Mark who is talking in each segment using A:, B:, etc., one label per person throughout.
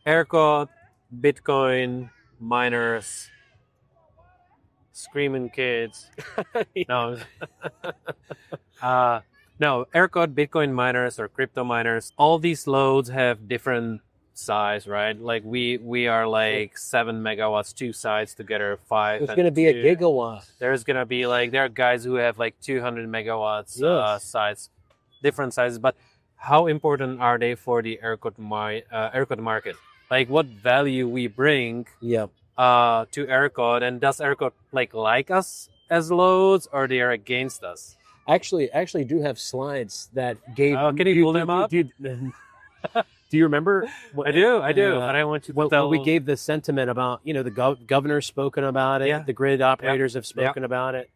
A: ERCOT, Bitcoin, miners, screaming kids. No, no, ERCOT, Bitcoin miners, or crypto miners. All these loads have different size, right? Like we are like 7 megawatts, two sides together, five.
B: There's
A: and
B: going to be a
A: two.
B: gigawatt.
A: There's gonna be like there are guys who have like 200 megawatts
B: Yes.
A: size, different sizes. But how important are they for the ERCOT market? Like what value we bring
B: Yep.
A: to ERCOT, and does ERCOT like us as loads, or they are against us?
B: I actually do have slides that gave.
A: Can you pull them up?
B: Do you remember?
A: I do, but I want you to
B: When
A: tell.
B: we gave the sentiment about, the governor's spoken about it,
A: Yeah.
B: the grid operators have spoken about it,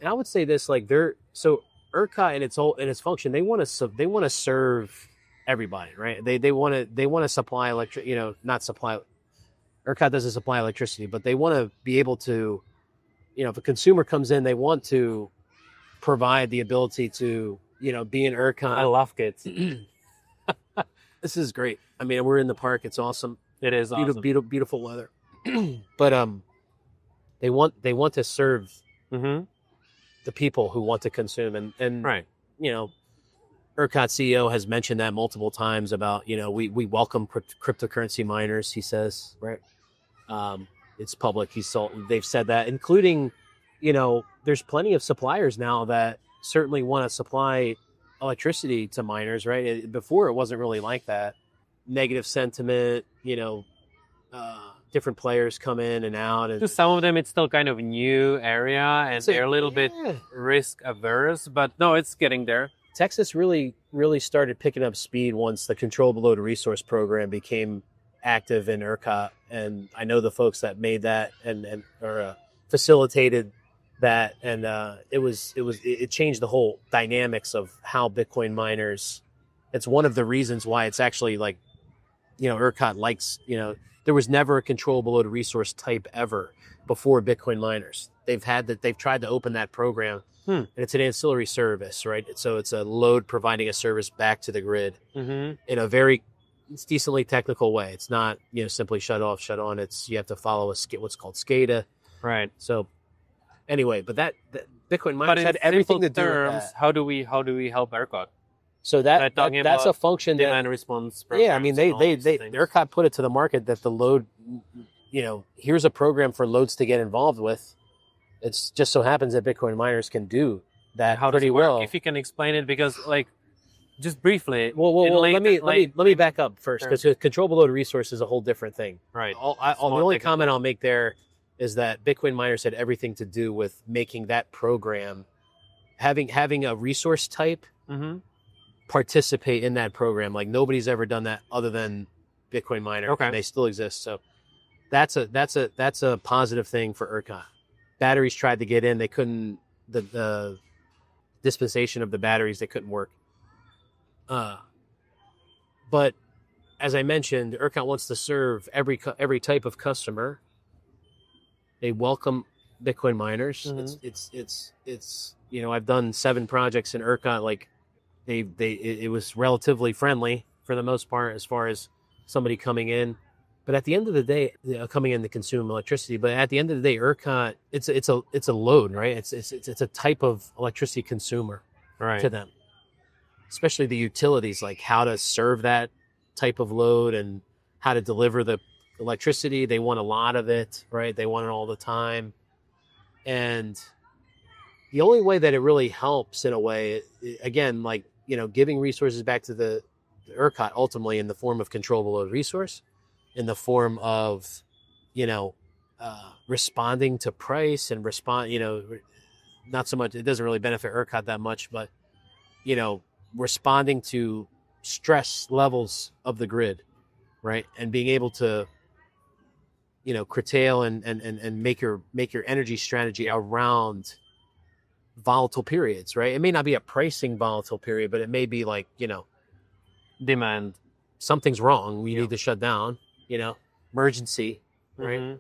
B: and I would say this: like so ERCOT in its function, they want to serve everybody, right? They want to supply not supply. ERCOT doesn't supply electricity, but they want to be able to, if a consumer comes in, they want to provide the ability to, be in ERCOT.
A: I love kids.
B: This is great. I mean, we're in the park. It's awesome.
A: It is awesome.
B: Beautiful weather. But they want to serve
A: Mm-hmm.
B: the people who want to consume, and
A: Right.
B: ERCOT CEO has mentioned that multiple times about, we welcome cryptocurrency miners. He says, right. It's public. They've said that, including, there's plenty of suppliers now that certainly want to supply electricity to miners, right? Before it wasn't really like that. Negative sentiment, different players come in and out. And
A: To some of them, it's still kind of a new area, and they're a little bit risk averse. But no, it's getting there.
B: Texas really, really started picking up speed once the Controllable Load Resource Program became active in ERCOT. And I know the folks that made that and facilitated that, and it changed the whole dynamics of how Bitcoin miners. It's one of the reasons why it's actually like, ERCOT likes, there was never a controllable load resource type ever before Bitcoin miners. They've tried to open that program, and it's an ancillary service, right? So it's a load providing a service back to the grid in a very decently technical way. It's not, simply shut off, shut on. You have to follow what's called SCADA.
A: Right.
B: So anyway, but that Bitcoin miners had everything to do with that.
A: How do we help ERCOT?
B: So that's a function that
A: demand response.
B: Yeah, I mean they ERCOT put it to the market that the load, here's a program for loads to get involved with. It's just so happens that Bitcoin miners can do that pretty well.
A: If you can explain it, because just briefly.
B: Well, let me back up first, because controllable load resource is a whole different thing.
A: Right.
B: The only comment I'll make there is that Bitcoin miners had everything to do with making that program, having a resource type participate in that program. Like nobody's ever done that other than Bitcoin miner.
A: Okay.
B: And they still exist. So that's a positive thing for ERCOT. Batteries tried to get in, they couldn't. The dispensation of the batteries, they couldn't work. But as I mentioned, ERCOT wants to serve every type of customer. They welcome Bitcoin miners. It's I've done 7 projects in ERCOT. Like it was relatively friendly for the most part as far as somebody coming in. But at the end of the day, coming in to consume electricity. But at the end of the day, ERCOT, it's a load, right? It's a type of electricity consumer to them, especially the utilities, like how to serve that type of load and how to deliver the electricity. They want a lot of it, right? They want it all the time. And the only way that it really helps in a way, again, like, giving resources back to the ERCOT ultimately in the form of controllable load resource, in the form of, responding to price and not so much, it doesn't really benefit ERCOT that much, but, responding to stress levels of the grid, right? And being able to, curtail and make your energy strategy around volatile periods, right? It may not be a pricing volatile period, but it may be like,
A: demand.
B: Something's wrong. We need to shut down, emergency, right?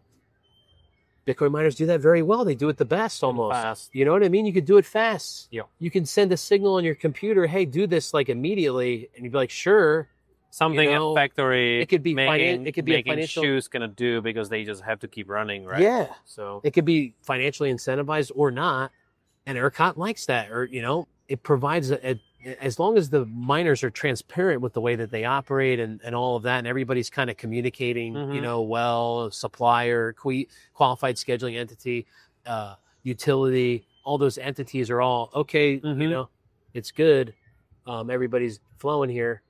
B: Bitcoin miners do that very well. They do it the best almost.
A: Fast.
B: You know what I mean? You could do it fast.
A: Yeah.
B: You can send a signal on your computer, hey, do this like immediately. And you'd be like, sure.
A: something
B: you know,
A: a factory
B: it could be
A: making,
B: it could be a
A: making
B: financial
A: shoes gonna do because they just have to keep running, right?
B: Yeah.
A: So
B: It could be financially incentivized or not, and ERCOT likes that, or it provides as long as the miners are transparent with the way that they operate and all of that, and everybody's kind of communicating, well, supplier, qualified scheduling entity, utility, all those entities are all okay. It's good. Everybody's flowing here.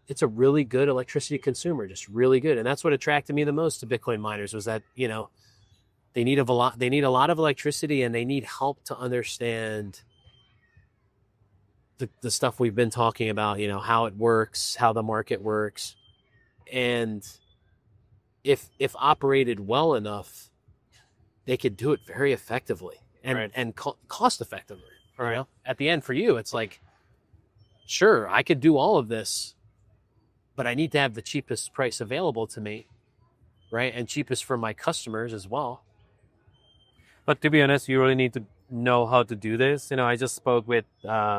B: It's a really good electricity consumer, just really good, and that's what attracted me the most to Bitcoin miners was that they need a lot of electricity, and they need help to understand the stuff we've been talking about, how it works, how the market works. And if operated well enough, they could do it very effectively and cost effectively.
A: Right.
B: At the end for you, it's like, sure, I could do all of this, but I need to have the cheapest price available to me, right? And cheapest for my customers as well.
A: But to be honest, you really need to know how to do this. I just spoke with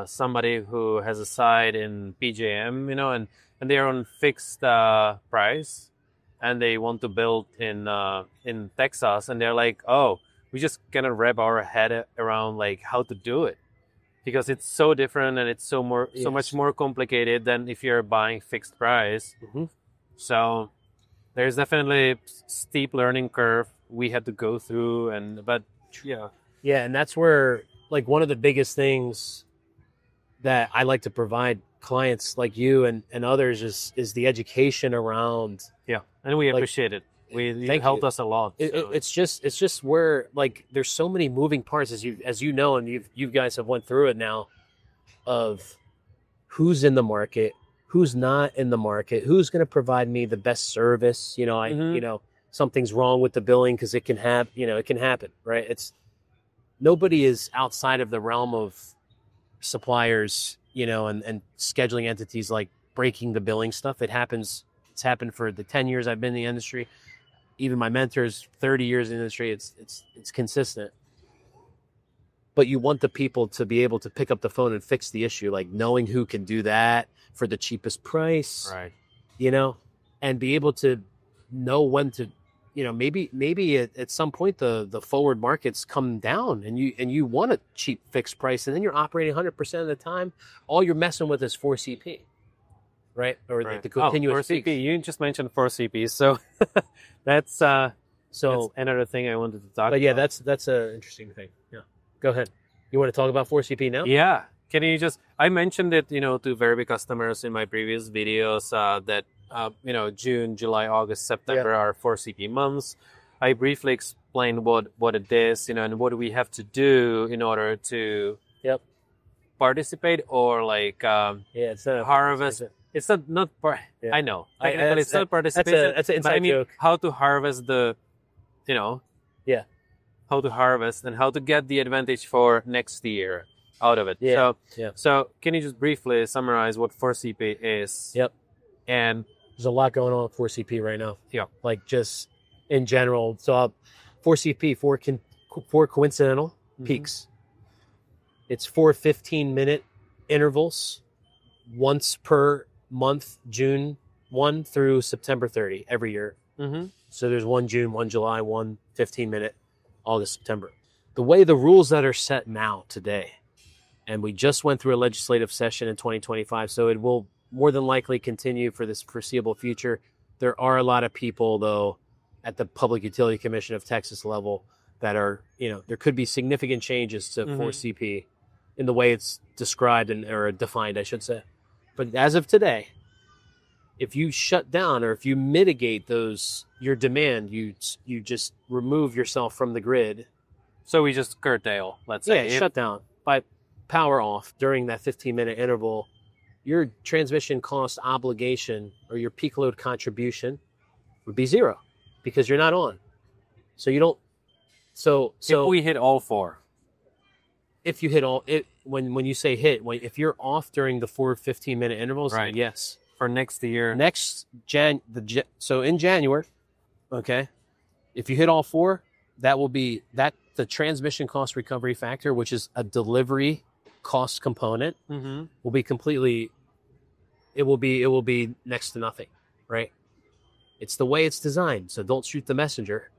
A: somebody who has a site in PJM, and they're on fixed price, and they want to build in Texas, and they're like, oh, we just gonna wrap our head around like how to do it, because it's so different and it's so much more complicated than if you're buying fixed price.
B: Mm-hmm.
A: So there's definitely a steep learning curve we had to go through, but yeah.
B: Yeah, and that's where, like, one of the biggest things that I like to provide clients like you and others is the education around.
A: Yeah, and we appreciate it. You helped us a lot.
B: It's just where, like, there's so many moving parts as you know, and you guys have went through it now, of who's in the market, who's not in the market, who's going to provide me the best service. Something's wrong with the billing because it can happen, right? Nobody is outside of the realm of suppliers, and scheduling entities like breaking the billing stuff. It happens. It's happened for the 10 years I've been in the industry. Even my mentors, 30 years in the industry, it's consistent. But you want the people to be able to pick up the phone and fix the issue, like knowing who can do that for the cheapest price,
A: right?
B: And be able to know when to, maybe at some point the forward markets come down and you want a cheap fixed price, and then you're operating 100% of the time. All you're messing with is 4CP, right? Or the continuous
A: 4CP. You just mentioned 4CP, so that's another thing I wanted to talk about.
B: But yeah, that's an interesting thing. Yeah, go ahead. You want to talk about 4CP now?
A: Yeah. Can you I mentioned it, to very big customers in my previous videos that June, July, August, September are 4CP months. I briefly explained what it is, and what we have to do in order to participate or
B: it's not
A: harvest. It's not I know. It's not participation.
B: That's an inside joke.
A: How to harvest how to harvest and how to get the advantage for next year out of it. So can you just briefly summarize what 4CP is?
B: Yep.
A: And
B: there's a lot going on with 4CP right now.
A: Yeah.
B: Like just in general. So 4CP, four coincidental peaks. It's 4 15-minute intervals once per month, June 1 through September 30 every year.
A: Mm-hmm.
B: So there's 1 June, 1 July, 1 15-minute, August, September. The way the rules that are set now today, and we just went through a legislative session in 2025, so it will more than likely continue for this foreseeable future. There are a lot of people, though, at the Public Utility Commission of Texas level that are, there could be significant changes to 4CP in the way it's described or defined, I should say. But as of today, if you shut down or if you mitigate your demand, you just remove yourself from the grid.
A: So we just curtail, let's say.
B: Yeah, shut down. By power off during that 15-minute interval, your transmission cost obligation or your peak load contribution would be zero because you're not on. So you don't. So
A: if we hit all four.
B: If you hit all it when you say hit, if you're off during the 4 15-minute intervals,
A: right?
B: Yes.
A: For next year.
B: So in January, okay, if you hit all four, that will be the transmission cost recovery factor, which is a delivery cost component, will be completely it will be next to nothing, right? It's the way it's designed. So don't shoot the messenger.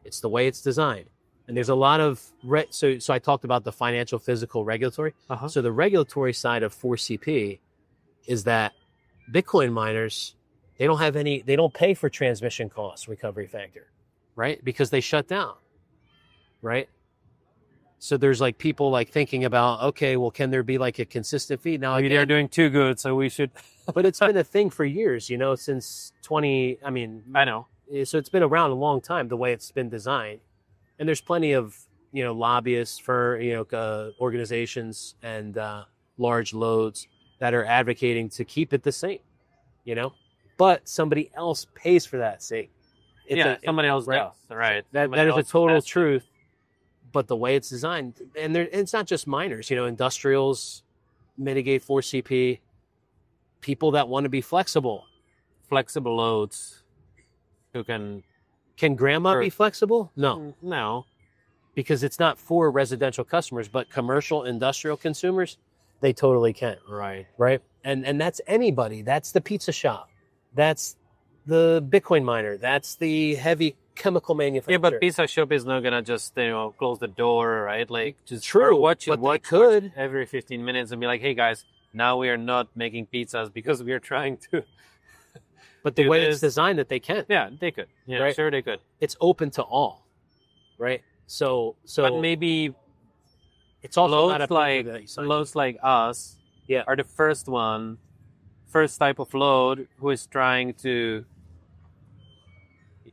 B: It's the way it's designed. And there's a lot of so I talked about the financial, physical, regulatory.
A: Uh-huh.
B: So the regulatory side of 4CP is that Bitcoin miners, they don't pay for transmission costs recovery factor, right? Because they shut down, right? So there's like people like thinking about, okay, well, can there be like a consistent fee? Now
A: Maybe they're doing too good, so we should.
B: but it's been a thing for years, since
A: I know.
B: so it's been around a long time, the way it's been designed. And there's plenty of, lobbyists for, organizations and large loads that are advocating to keep it the same, but somebody else pays for that sake.
A: Somebody else
B: right?
A: does, right?
B: That is a total truth. But the way it's designed, and it's not just miners, industrials mitigate 4CP, people that want to be flexible
A: loads who can
B: grandma be flexible?
A: No,
B: because it's not for residential customers, but commercial, industrial consumers, they totally can.
A: right.
B: And that's anybody. That's the pizza shop. That's the Bitcoin miner. That's the heavy chemical manufacturer.
A: Yeah, but pizza shop is not gonna just close the door, right? Like just
B: True,
A: watch
B: could
A: every 15 minutes and be like, hey guys, now we are not making pizzas because we are trying to.
B: But the way it's designed, that they can.
A: Yeah, they could. Yeah,
B: right?
A: Sure they could.
B: It's open to all, right? So
A: but maybe
B: it's also
A: loads like us are the first type of load who is trying to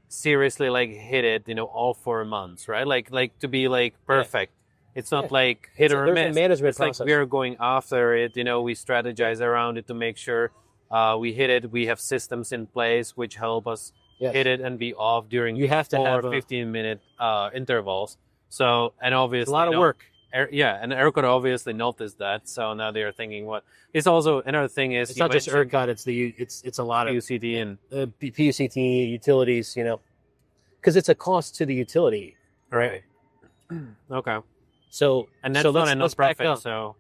A: seriously like hit it, all 4 months, right? Like to be like perfect. Yeah. It's not like hit or miss.
B: A management
A: it's
B: process.
A: Like we're going after it, we strategize around it to make sure we hit it. We have systems in place which help us hit it and be off during
B: you have to have
A: 15-minute intervals. So, and obviously
B: a lot of work.
A: And ERCOT obviously noticed that. So now they are thinking what it's also another thing is
B: it's not just ERCOT, it's a lot of
A: PUCT and
B: PUCT utilities, because it's a cost to the utility, right?
A: Okay.
B: So
A: and that's not a non-profit, so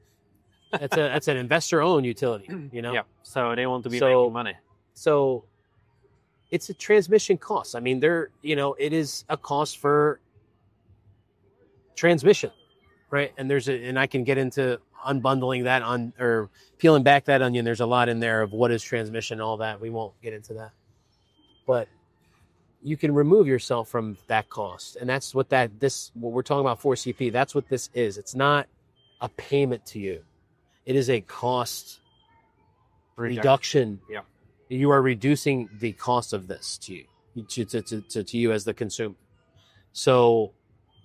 B: that's an investor-owned utility,
A: Yeah. So they want to be making money.
B: So it's a transmission cost. I mean, it is a cost for transmission, right? And and I can get into unbundling that or peeling back that onion. There's a lot in there of what is transmission, all that. We won't get into that, but you can remove yourself from that cost. And that's what what we're talking about 4CP. That's what this is. It's not a payment to you. It is a cost reduction.
A: Yeah.
B: You are reducing the cost of this to you, to you as the consumer. So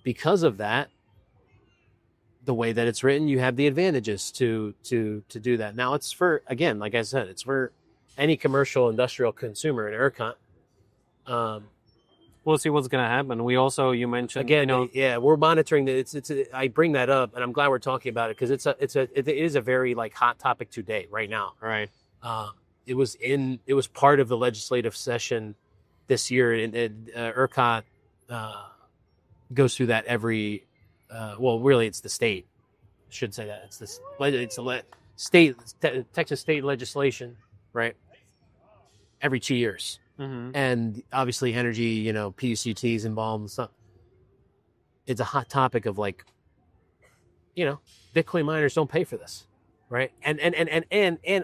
B: because of that, the way that it's written, you have the advantages to do that. Now it's for, again, like I said, it's for any commercial industrial consumer in ERCOT.
A: We'll see what's going to happen. We also, you mentioned
B: again, we're monitoring the. I bring that up, and I'm glad we're talking about it because it is a very like hot topic today, right now.
A: Right.
B: It was part of the legislative session this year, and ERCOT goes through that every. Well, really, it's the state. I should say that it's the state, Texas state legislation, right? Every 2 years.
A: Mm-hmm.
B: And obviously energy, PUCT's involved and stuff. It's a hot topic of like, Bitcoin miners don't pay for this, right? And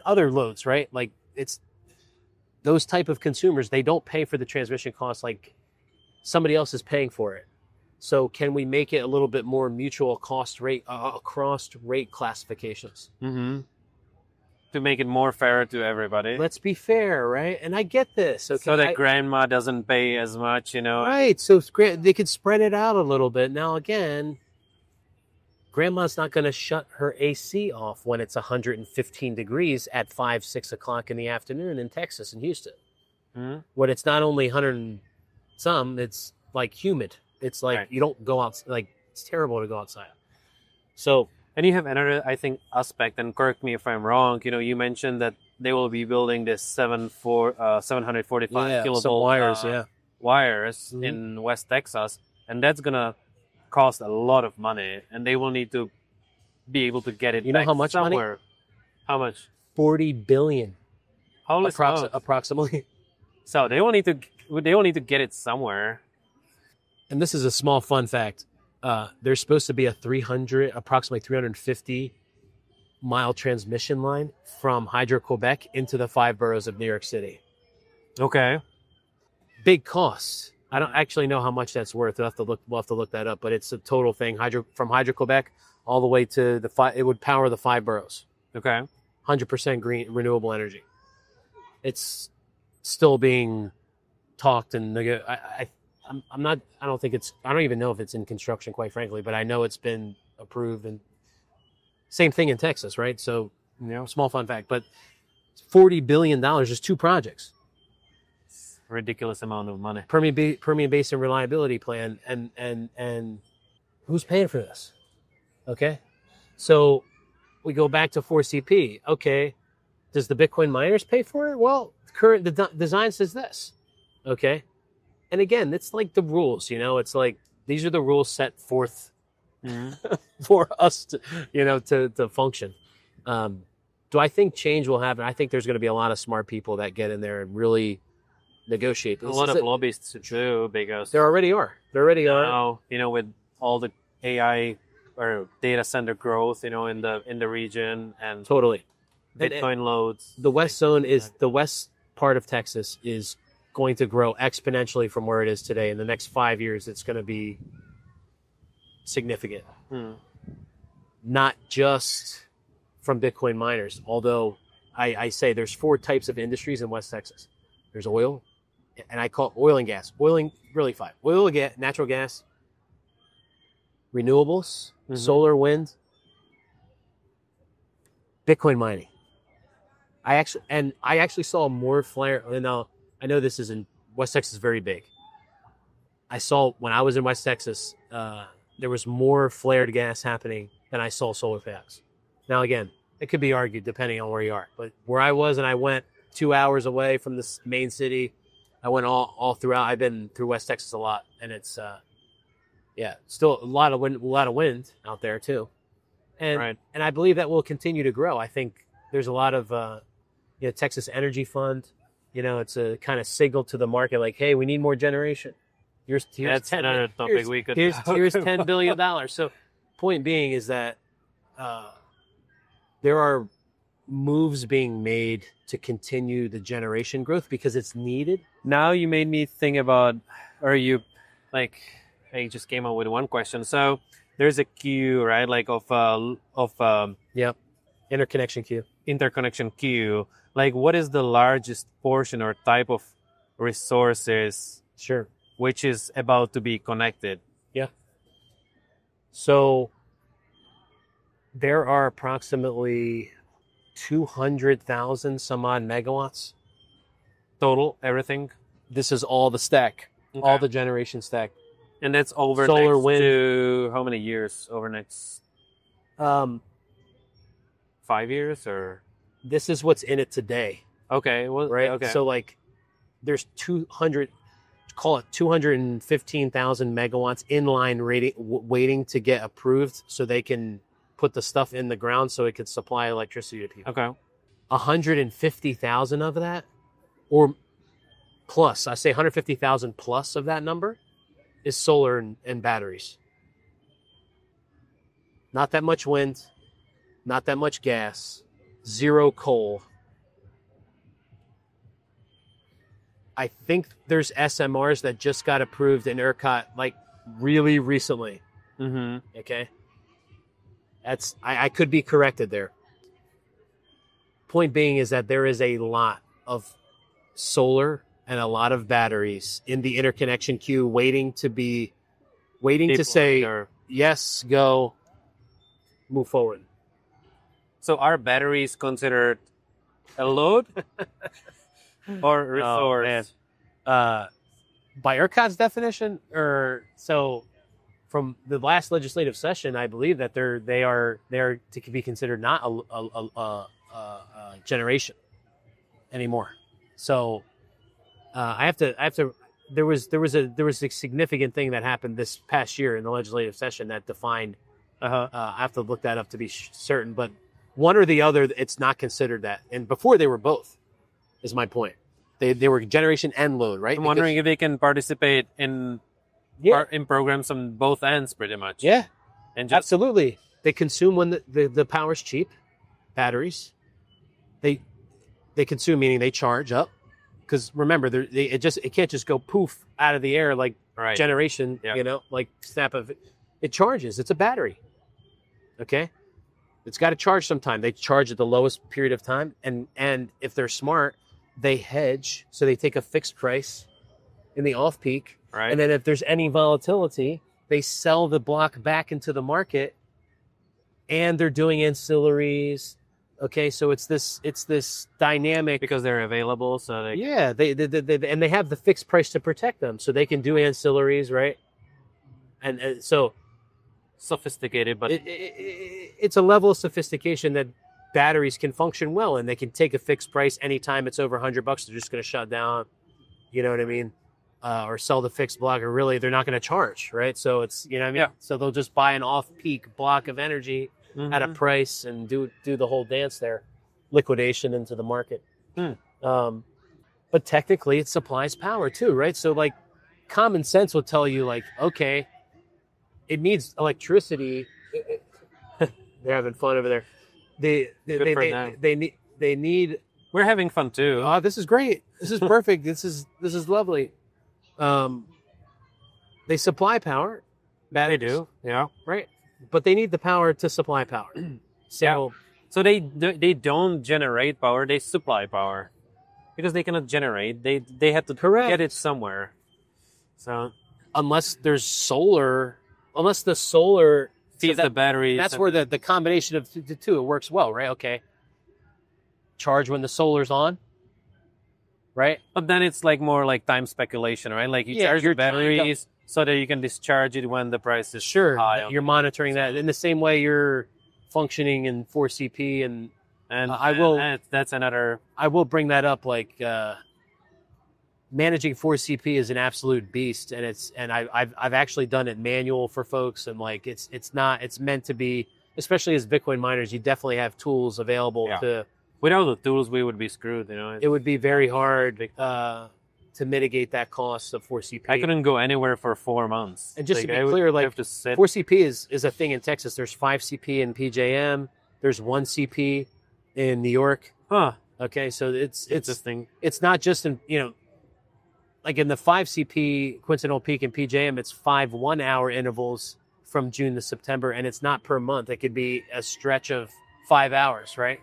B: other loads, right? Like it's those type of consumers, they don't pay for the transmission costs like somebody else is paying for it. So can we make it a little bit more mutual cost rate across rate classifications?
A: Mm-hmm. To make it more fair to everybody.
B: Let's be fair, right? And I get this. Okay,
A: so that grandma doesn't pay as much,
B: Right. So they could spread it out a little bit. Now, again, grandma's not going to shut her AC off when it's 115 degrees at 5, 6 o'clock in the afternoon in Texas and Houston.
A: Mm-hmm.
B: When it's not only 100 and some, it's like humid. It's like You don't go out. Like it's terrible to go outside. So.
A: And you have another, I think, aspect, and correct me if I'm wrong, you mentioned that they will be building this 745 kilovolt wires
B: mm-hmm.
A: in West Texas, and that's going to cost a lot of money, and they will need to be able to get it
B: back how much
A: somewhere.
B: Money?
A: How much?
B: $40 billion.
A: Holy smokes.
B: approximately.
A: So they will need to get it somewhere.
B: And this is a small fun fact. There's supposed to be approximately 350 mile transmission line from Hydro-Quebec into the 5 boroughs of New York City.
A: Okay.
B: Big cost. I don't actually know how much that's worth. We'll have to look that up, but it's a total thing. From Hydro-Quebec all the way to it would power the 5 boroughs.
A: Okay.
B: 100% green, renewable energy. It's still being talked and I don't even know if it's in construction, quite frankly, but I know it's been approved, and same thing in Texas, right? So, small fun fact, but $40 billion, just 2 projects.
A: Ridiculous amount of money.
B: Permian Basin Reliability Plan, and who's paying for this? Okay, so we go back to 4CP. Okay, does the Bitcoin miners pay for it? Well, the design says this. Okay, and again, it's like the rules. It's like these are the rules set forth for us to function. Do I think change will happen? I think there's going to be a lot of smart people that get in there and really negotiate.
A: A lot of lobbyists too, because
B: there already are.
A: Now, with all the AI or data center growth, in the region, and
B: totally
A: Bitcoin loads.
B: The west part of Texas is going to grow exponentially from where it is today. In the next 5 years, it's going to be significant. Not just from Bitcoin miners, although I say there's 4 types of industries in West Texas. There's oil, and I call it oil and gas. Really 5. Oil, natural gas, renewables, solar, wind, Bitcoin mining. I actually saw more flare. Now, I know this is in West Texas, very big. I saw when I was in West Texas, there was more flared gas happening than I saw solar panels. Now, again, it could be argued depending on where you are. But where I was, and I went 2 hours away from the main city, I went all throughout. I've been through West Texas a lot, and it's still a lot of wind out there too. And and I believe that will continue to grow. I think there's a lot of Texas Energy Fund. It's a kind of signal to the market, like, hey, we need more generation. Here's
A: that's another topic we could.
B: Here's $10 billion. So, point being is that there are moves being made to continue the generation growth because it's needed.
A: Now you made me think about, I just came up with one question. So there's a queue, right? Like
B: interconnection queue.
A: Interconnection queue. Like, what is the largest portion or type of resources?
B: Sure.
A: Which is about to be connected?
B: Yeah. So there are approximately 200,000 some odd megawatts
A: total. Everything.
B: This is all the stack, all the generation stack,
A: and that's over
B: solar,
A: next
B: wind.
A: To how many years? Over next 5 years, or
B: this is what's in it today.
A: Okay, well,
B: right.
A: Okay.
B: So there's 215,000 megawatts in line waiting to get approved so they can put the stuff in the ground so it could supply electricity to people.
A: Okay.
B: 150,000 of that, or plus, I say 150,000 plus of that number is solar and batteries. Not that much wind, not that much gas, zero coal. I think there's SMRs that just got approved in ERCOT really recently.
A: Mm-hmm.
B: Okay. I could be corrected there. Point being is that there is a lot of solar and a lot of batteries in the interconnection queue waiting to say, yes, go, move forward.
A: So are batteries considered a load or resource?
B: By ERCOT's definition, from the last legislative session, I believe that they are to be considered not a generation anymore. So I have to. There was a significant thing that happened this past year in the legislative session that defined. I have to look that up to be certain, but one or the other, it's not considered that. And before they were both. is my point. They were generation and load, right?
A: I'm wondering if they can participate in in programs on both ends, pretty much.
B: Yeah,
A: and just,
B: absolutely. They consume when the power's cheap. Batteries, they consume, meaning they charge up. Because remember, it can't just go poof out of the air like generation.
A: Yeah.
B: You know, like snap of it. It charges. It's a battery. Okay, it's got to charge sometime. They charge at the lowest period of time, and if they're smart, they hedge. So they take a fixed price in the off peak,
A: right.
B: And then if there's any volatility, they sell the block back into the market, and they're doing ancillaries. Okay, so it's this dynamic
A: because they're available. So they
B: and they have the fixed price to protect them, so they can do ancillaries, right? And so
A: sophisticated, but
B: it's a level of sophistication that batteries can function well, and they can take a fixed price anytime it's over $100. They're just going to shut down, you know what I mean, or sell the fixed block, or really they're not going to charge, right? So it's you know what I mean.
A: Yeah.
B: So they'll just buy an off-peak block of energy at a price and do the whole dance there, liquidation into the market. But technically, it supplies power too, right? So like, common sense will tell you like, okay, it needs electricity. They're having fun over there. They need.
A: We're having fun too.
B: Oh, this is great. This is perfect. This is lovely. They supply power.
A: They do, yeah,
B: right. But they need the power to supply power. So
A: they don't generate power; they supply power because they cannot generate. They have to get it somewhere. So
B: unless there's solar, unless the solar
A: feeds the batteries,
B: that's where the combination of the two it works well, right? Okay, charge when the solar's on, right?
A: But then it's like more like time speculation, right? Like you charge your batteries so that you can discharge it when the price is high.
B: You're monitoring that in the same way you're functioning in 4CP, and I will.
A: That's another.
B: I will bring that up. Like managing 4CP is an absolute beast, and I've actually done it manual for folks, and like it's meant to be, especially as Bitcoin miners, you definitely have tools available to.
A: Without the tools, we would be screwed. You know,
B: it would be very hard to mitigate that cost of 4CP.
A: I couldn't go anywhere for 4 months.
B: And just to be clear, like 4CP is a thing in Texas. There's 5CP in PJM. There's 1CP in New York.
A: Huh.
B: Okay, so it's
A: interesting.
B: It's not just in like in the 5CP coincidental peak in PJM. It's 5 1-hour intervals from June to September, and it's not per month. It could be a stretch of 5 hours, right?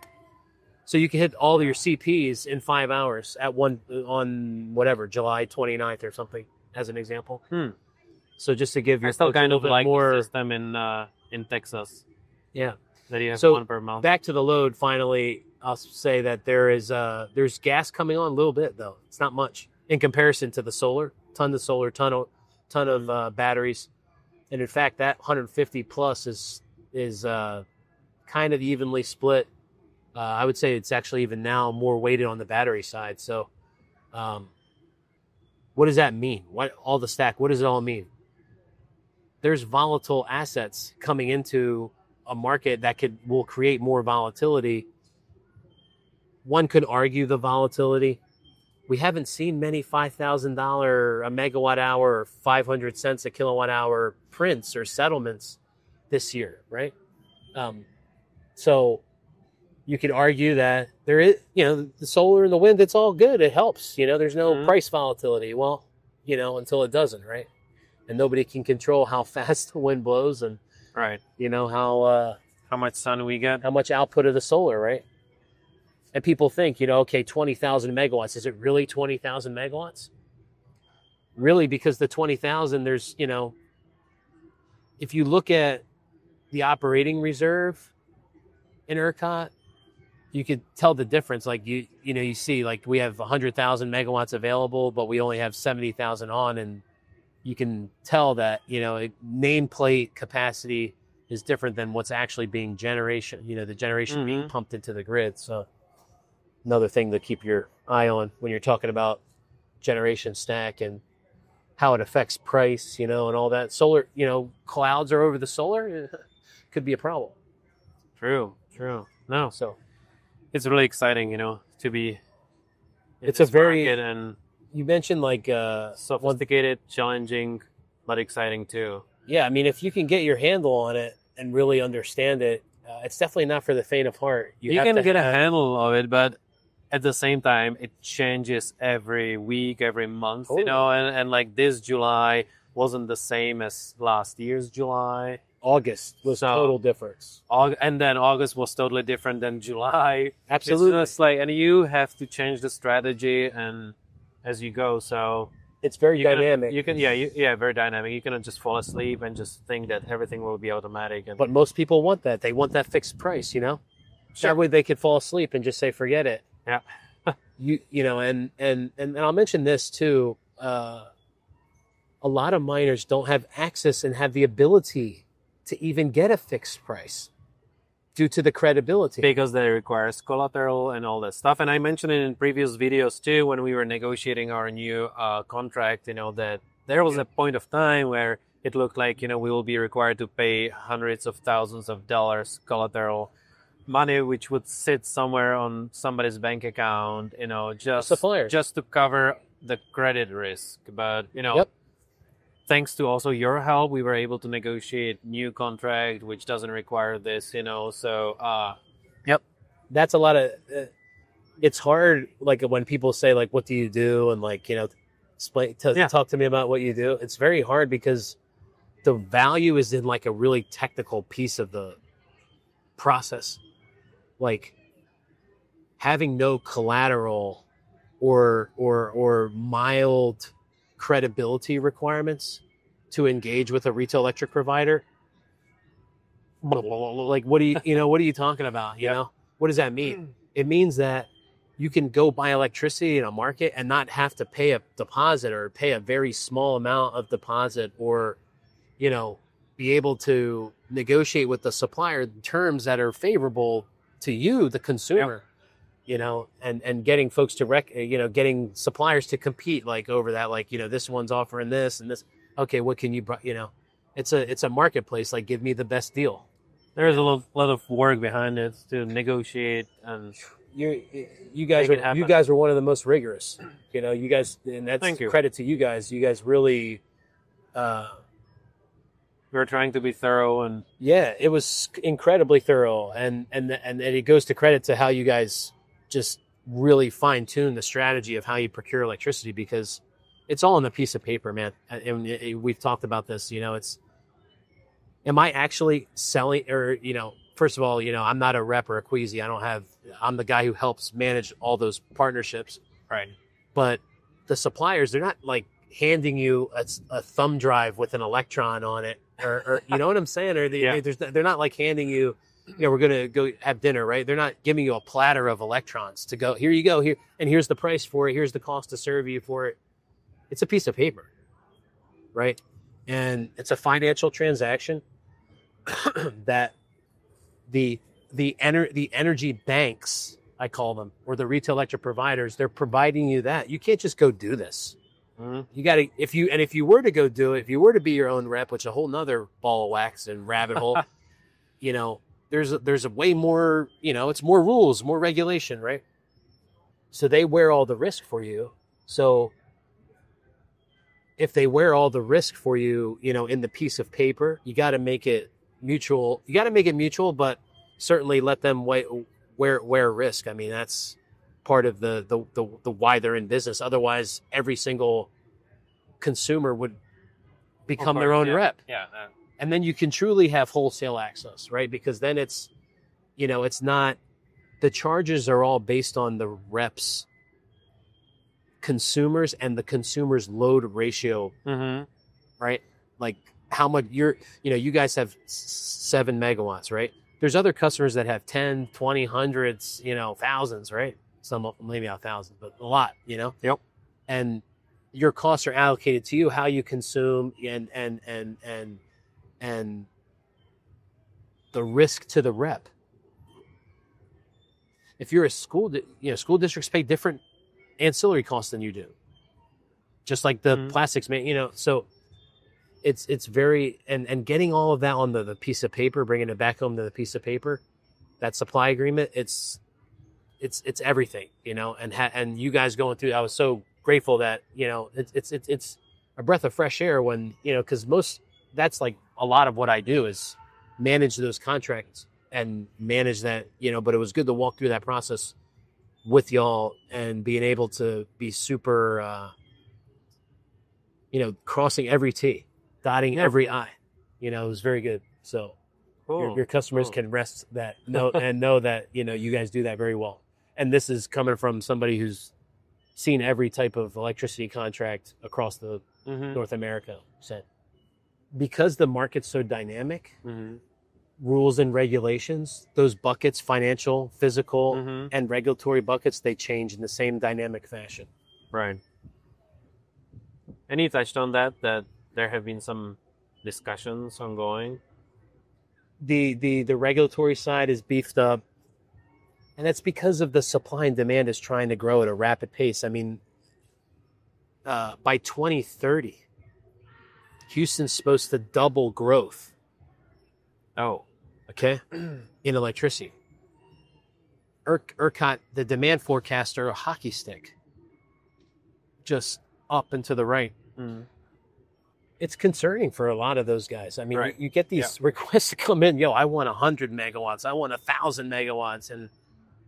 B: So you can hit all of your CPs in 5 hours on whatever, July 29th or something, as an example. So just to give you
A: still kind of like more system in Texas.
B: Yeah.
A: That you have one per month.
B: Back to the load, finally, I'll say that there's gas coming on a little bit, though. It's not much in comparison to the solar. Ton of batteries. And in fact, that 150 plus is kind of evenly split. I would say it's actually even now more weighted on the battery side. So what does that mean? What does it all mean? There's volatile assets coming into a market that will create more volatility. One could argue the volatility. We haven't seen many $5,000 a megawatt hour or 500 cents a kilowatt hour prints or settlements this year, right? So you could argue that there is, the solar and the wind, it's all good. It helps, there's no price volatility. Well, until it doesn't, right? And nobody can control how fast the wind blows and,
A: right.
B: How
A: much sun we get,
B: how much output of the solar, right? And people think, okay, 20,000 megawatts. Is it really 20,000 megawatts? Really, because the 20,000, there's, if you look at the operating reserve in ERCOT, you could tell the difference. Like you see, like we have 100,000 megawatts available, but we only have 70,000 on, and you can tell that nameplate capacity is different than what's actually being the generation being pumped into the grid. So another thing to keep your eye on when you're talking about generation stack and how it affects price, and all that. Solar, clouds are over the solar, could be a problem.
A: True. No, so it's really exciting, to be
B: It's a very
A: market, and
B: you mentioned like
A: sophisticated, challenging, but exciting too.
B: yeah. I mean, if you can get your handle on it and really understand it, it's definitely not for the faint of heart.
A: You can get a handle of it, but at the same time, it changes every week, every month,
B: Totally.
A: you know, and like this July wasn't the same as last year's July.
B: August was
A: So-
B: total difference.
A: And then August was totally different than July.
B: Absolutely.
A: It's just like, and you have to change the strategy and as you go. So
B: It's very
A: you can-
B: dynamic.
A: You can, very dynamic. You cannot just fall asleep and just think that everything will be automatic. And
B: But most people want that. They want that fixed price, you know?
A: Sure.
B: That way they could fall asleep and just say, forget it.
A: Yeah.
B: You know, and I'll mention this too. A lot of miners don't have access and have the ability to even get a fixed price due to the credibility.
A: because they require collateral and all that stuff. And I mentioned it in previous videos too, when we were negotiating our new contract, you know, that there was a point of time where it looked like, you know, we will be required to pay hundreds of thousands of dollars collateral money, which would sit somewhere on somebody's bank account, you know,
B: Suppliers.
A: just to cover the credit risk. But, you know,
B: Yep.
A: thanks to also your help, we were able to negotiate new contract, which doesn't require this, you know, so,
B: That's a lot of it's hard, like when people say like, what do you do, and like, you know, talk to me about what you do. It's very hard because the value is in like a really technical piece of the process, like having no collateral or mild credibility requirements to engage with a retail electric provider. Like, what are you talking about? You know, what does that mean? It means that you can go buy electricity in a market and not have to pay a deposit or pay a very small amount of deposit, or, you know, be able to negotiate with the supplier terms that are favorable to you, the consumer. You know, and getting folks to getting suppliers to compete like over that, like, you know, this one's offering this and this. Okay, what can you, you know, it's a marketplace. Like, give me the best deal.
A: there's a lot of work behind it to negotiate, and
B: You guys
A: Make it happen.
B: you guys are one of the most rigorous. You know, you guys, and that's
A: Thank you.
B: credit to you guys. You guys really,
A: we're trying to be thorough. And
B: yeah, it was incredibly thorough, and it goes to credit to how you guys just really fine tune the strategy of how you procure electricity, because it's all on a piece of paper, man. And we've talked about this. You know, am I actually selling, or, you know, first of all, you know, I'm not a rep or a queasy. I'm the guy who helps manage all those partnerships.
A: right,
B: But the suppliers, they're not like handing you a thumb drive with an electron on it, or you know what I'm saying? Or they're not like handing you, you know, we're going to go have dinner, right? They're not giving you a platter of electrons to go, here you go, here, and here's the price for it. Here's the cost to serve you for it. It's a piece of paper, right? And it's a financial transaction that the energy banks, I call them, or the retail electric providers, they're providing you that. You can't just go do this.
A: Mhm.
B: You got to, if you were to go do it, if you were to be your own rep, which is a whole nother ball of wax and rabbit hole, you know, there's a way more, you know, it's more rules, more regulation, right? So they wear all the risk for you. So if they wear all the risk for you, you know, in the piece of paper, you got to make it mutual. You got to make it mutual, but certainly let them wear risk. I mean, that's part of the why they're in business. Otherwise, every single consumer would become their own rep.
A: Yeah.
B: And then you can truly have wholesale access, right? Because then it's, you know, it's not, the charges are all based on the reps, consumers, and the consumer's load ratio,
A: Mm-hmm.
B: right? Like how much you guys have 7 megawatts, right? There's other customers that have 10, 20, hundreds, you know, thousands, right? Some maybe not thousands, but a lot, you know?
A: Yep.
B: And your costs are allocated to you, how you consume, and the risk to the rep. If you're a school districts pay different ancillary costs than you do. Just like the plastics, man, you know, so it's very, and getting all of that on the piece of paper, bringing it back home to the piece of paper, that supply agreement, it's it's everything, and you guys going through. I was so grateful that it's a breath of fresh air when because that's like a lot of what I do is manage those contracts and manage that, but it was good to walk through that process with y'all and being able to be super, crossing every T, dotting every I, it was very good. So your customers can rest that know that, you guys do that very well. And this is coming from somebody who's seen every type of electricity contract across the North America. So because the market's so dynamic, rules and regulations, those buckets, financial, physical, and regulatory buckets, they change in the same dynamic fashion.
A: Right. And you touched on that there have been some discussions ongoing.
B: The regulatory side is beefed up, and that's because of the supply and demand is trying to grow at a rapid pace. I mean, by 2030, Houston's supposed to double growth.
A: Oh.
B: Okay? In electricity. ERCOT, the demand forecaster, a hockey stick. Just up and to the right. It's concerning for a lot of those guys. I mean, right. you get these requests to come in, I want 100 megawatts, I want 1,000 megawatts, and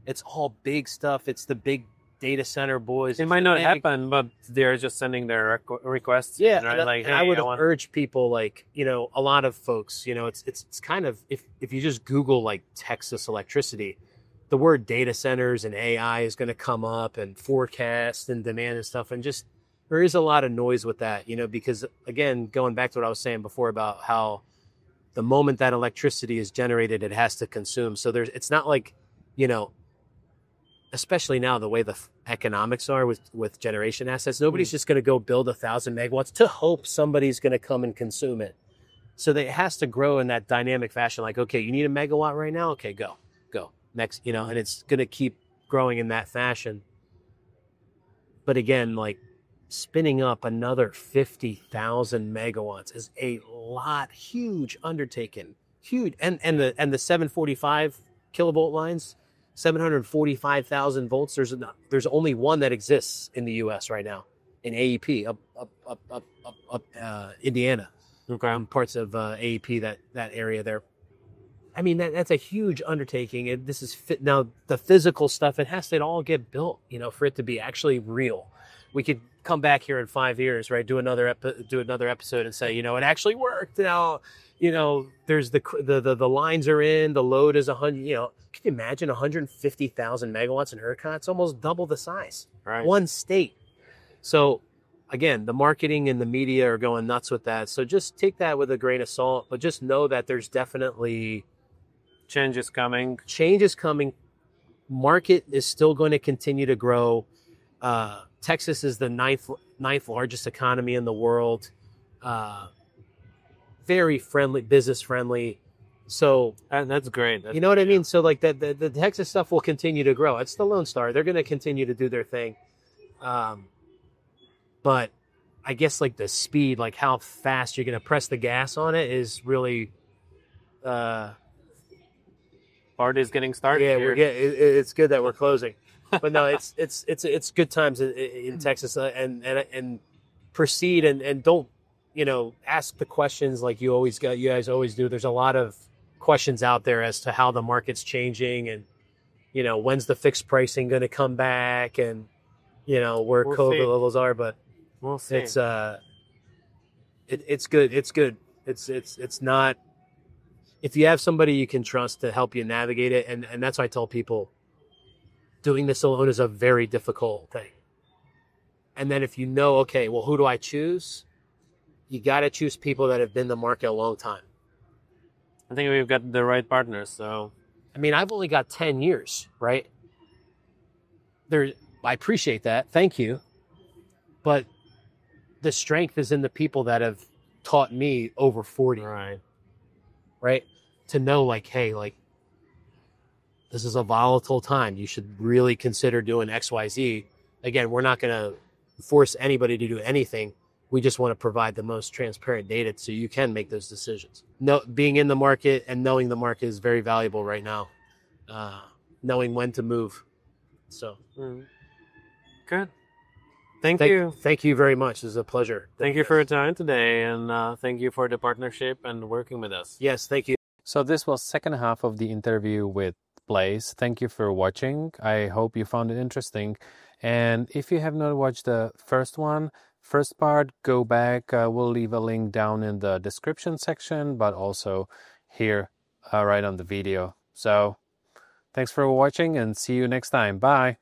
B: it's all big stuff. It's the big data center boys.
A: It might not happen, but they're just sending their requests.
B: Yeah,
A: right?
B: And I would urge people, a lot of folks, it's kind of, if you just Google like Texas electricity, the word data centers and AI is going to come up, and forecast and demand and stuff, and just there is a lot of noise with that, because again, going back to what I was saying before about how the moment that electricity is generated, it has to consume. So it's not like, especially now the way the economics are with generation assets, nobody's just going to go build 1,000 megawatts to hope somebody's going to come and consume it. So it has to grow in that dynamic fashion. Like, okay, you need a megawatt right now? Okay, go next, and it's going to keep growing in that fashion. But again, like spinning up another 50,000 megawatts is a lot, huge undertaking, huge. And the 745 kilovolt lines, 745,000 volts. There's only one that exists in the U.S. right now, in AEP, up Indiana, parts of AEP, that area there. I mean, that's a huge undertaking. This is now the physical stuff. It has to all get built, for it to be actually real. We could come back here in 5 years, right? Do another episode and say, it actually worked. Now, there's the lines are in, the load is 100. Can you imagine 150,000 megawatts in ERCOT? It's almost double the size.
A: Right.
B: One state. So again, the marketing and the media are going nuts with that. So just take that with a grain of salt, but just know that there's definitely
A: change is coming.
B: Market is still going to continue to grow. Texas is the ninth largest economy in the world. Very friendly, business friendly. So
A: and that's great.
B: You know what I mean? So like the Texas stuff will continue to grow. It's the Lone Star. They're going to continue to do their thing. But I guess like the speed, like how fast you're going to press the gas on it is really.
A: Party's getting started.
B: Yeah,
A: here.
B: It's good that we're closing. But no, it's good times in Texas, and proceed and don't ask the questions like you guys always do. There's a lot of questions out there as to how the market's changing, and when's the fixed pricing going to come back, and where COVID levels are. But
A: we'll see.
B: It's good. It's good. It's not. If you have somebody you can trust to help you navigate it, and that's why I tell people, doing this alone is a very difficult thing. And then if okay, well, who do I choose? You got to choose people that have been in the market a long time.
A: I think we've got the right partners. So,
B: I mean, I've only got 10 years, right? I appreciate that. Thank you. But the strength is in the people that have taught me over 40. Right? To know, like, hey, like, this is a volatile time. You should really consider doing X, Y, Z. Again, we're not going to force anybody to do anything. We just want to provide the most transparent data so you can make those decisions. Being in the market and knowing the market is very valuable right now. Knowing when to move. So
A: Good. Thank you.
B: Thank you very much. It was a pleasure.
A: Thank you for your time today, and thank you for the partnership and working with us.
B: Yes, thank you.
A: So this was second half of the interview with Blaze. Thank you for watching. I hope you found it interesting. And if you have not watched the first part, go back. We'll leave a link down in the description section, but also here right on the video. So thanks for watching and see you next time. Bye.